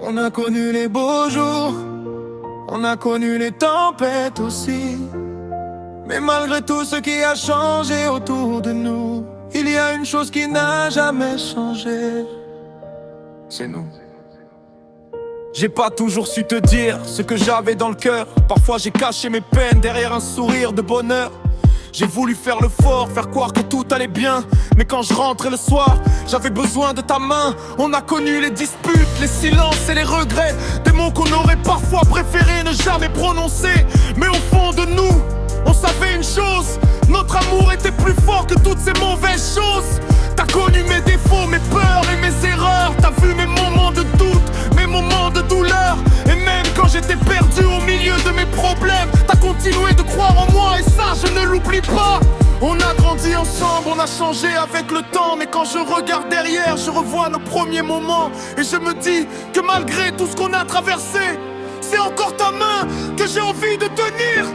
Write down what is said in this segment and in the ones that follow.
On a connu les beaux jours, on a connu les tempêtes aussi. Mais malgré tout ce qui a changé autour de nous, il y a une chose qui n'a jamais changé, c'est nous. J'ai pas toujours su te dire ce que j'avais dans le cœur. Parfois j'ai caché mes peines derrière un sourire de bonheur. J'ai voulu faire le fort, faire croire que tout allait bien. Mais quand je rentrais le soir, j'avais besoin de ta main. On a connu les disputes, les silences et les regrets. Des mots qu'on aurait parfois préféré ne jamais prononcer. Mais au fond de nous, on savait une chose: notre amour était plus fort que toutes ces mauvaises choses. T'as connu mes défauts, mes peurs et mes erreurs. T'as vu mes moments de doute, mes moments de douleur. Et même quand j'étais perdu au milieu de mes problèmes, t'as continué de croire en moi et ça je ne l'oublie pas. On a grandi ensemble, on a changé avec le temps. Mais quand je regarde derrière, je revois nos premiers moments. Et je me dis que malgré tout ce qu'on a traversé, c'est encore ta main que j'ai envie de tenir.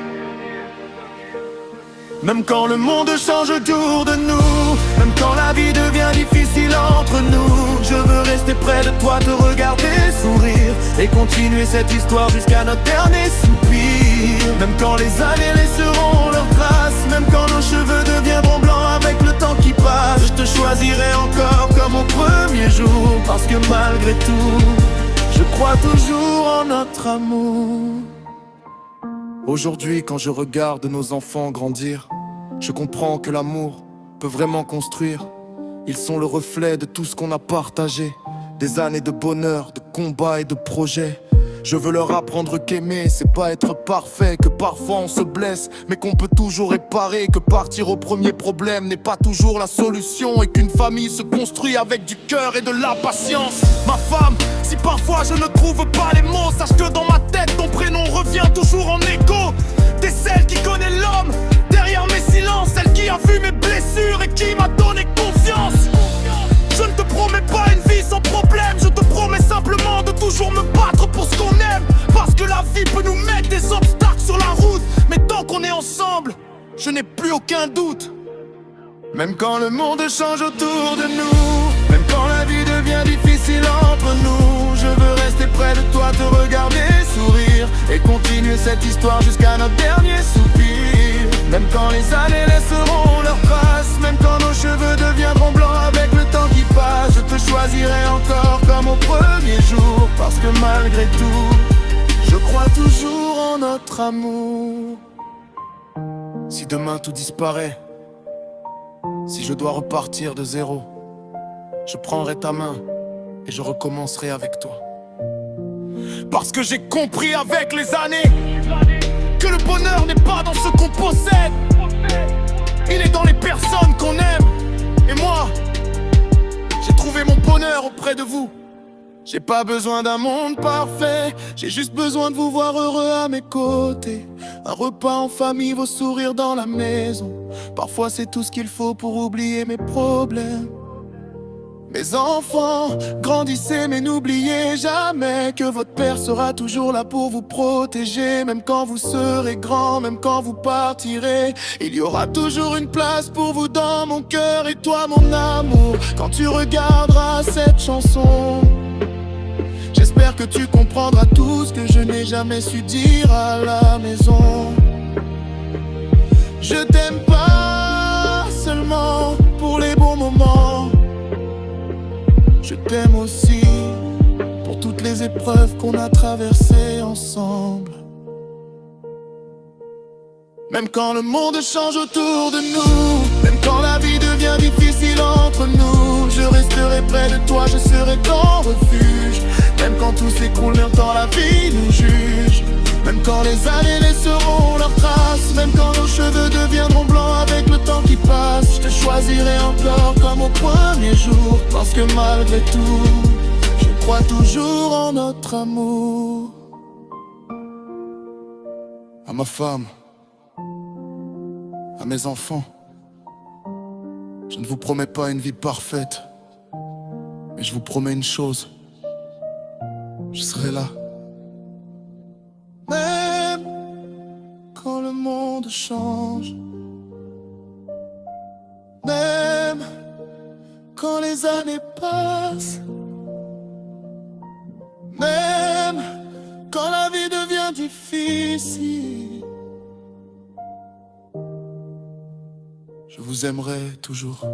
Même quand le monde change autour de nous, même quand la vie devient difficile entre nous, je veux rester près de toi, te regarder sourire et continuer cette histoire jusqu'à notre dernier soupir. Même quand les années laisseront leurs traces, même quand nos cheveux deviendront blancs avec le temps qui passe, je te choisirai encore comme au premier jour. Parce que malgré tout, je crois toujours en notre amour. Aujourd'hui, quand je regarde nos enfants grandir, je comprends que l'amour peut vraiment construire. Ils sont le reflet de tout ce qu'on a partagé, des années de bonheur, de combats et de projets. Je veux leur apprendre qu'aimer, c'est pas être parfait, que parfois on se blesse, mais qu'on peut toujours réparer, que partir au premier problème n'est pas toujours la solution, et qu'une famille se construit avec du cœur et de la patience. Ma femme, si parfois je ne trouve pas les mots, sache que dans ma tête ton prénom revient toujours en écho. T'es celle qui connaît l'homme derrière mes silences, celle qui a vu mes blessures et qui m'a donné confiance. Je ne te promets pas une vie sans problème, je te promets simplement de toujours me battre pour ce qu'on aime. Parce que la vie peut nous mettre des obstacles sur la route, mais tant qu'on est ensemble, je n'ai plus aucun doute. Même quand le monde change autour de nous, même quand la vie devient difficile entre nous, je veux rester près de toi, te regarder sourire et continuer cette histoire jusqu'à notre dernier soupir. Même quand les années laisseront leurs traces, même quand nos cheveux deviendront blancs avec le temps qui passe, je te choisirai encore comme au premier jour. Parce que malgré tout, je crois toujours en notre amour. Si demain tout disparaît, si je dois repartir de zéro, je prendrai ta main et je recommencerai avec toi. Parce que j'ai compris avec les années que le bonheur n'est pas dans ce qu'on possède, il est dans les personnes qu'on aime. Et moi, j'ai trouvé mon bonheur auprès de vous. J'ai pas besoin d'un monde parfait, j'ai juste besoin de vous voir heureux à mes côtés. Un repas en famille, vos sourires dans la maison. Parfois c'est tout ce qu'il faut pour oublier mes problèmes. Mes enfants, grandissez mais n'oubliez jamais que votre père sera toujours là pour vous protéger. Même quand vous serez grand, même quand vous partirez, il y aura toujours une place pour vous dans mon cœur. Et toi mon amour, quand tu regarderas cette chanson, j'espère que tu comprendras tout ce que je n'ai jamais su dire à la maison. Je t'aime pas seulement pour les bons moments, je t'aime aussi pour toutes les épreuves qu'on a traversées ensemble. Même quand le monde change autour de nous, même quand la vie devient difficile entre nous, je resterai près de toi, je serai ton refuge. Même quand tout s'écroule, même quand la vie nous juge, même quand les années laisseront leurs traces, même quand nos cheveux deviendront blancs avec le temps qui passe, je te choisirai encore comme au premier jour. Parce que malgré tout, je crois toujours en notre amour. À ma femme, à mes enfants, je ne vous promets pas une vie parfaite, mais je vous promets une chose: je serai là. Même quand le monde change, même quand les années passent, même bien difficile. Je vous aimerai toujours.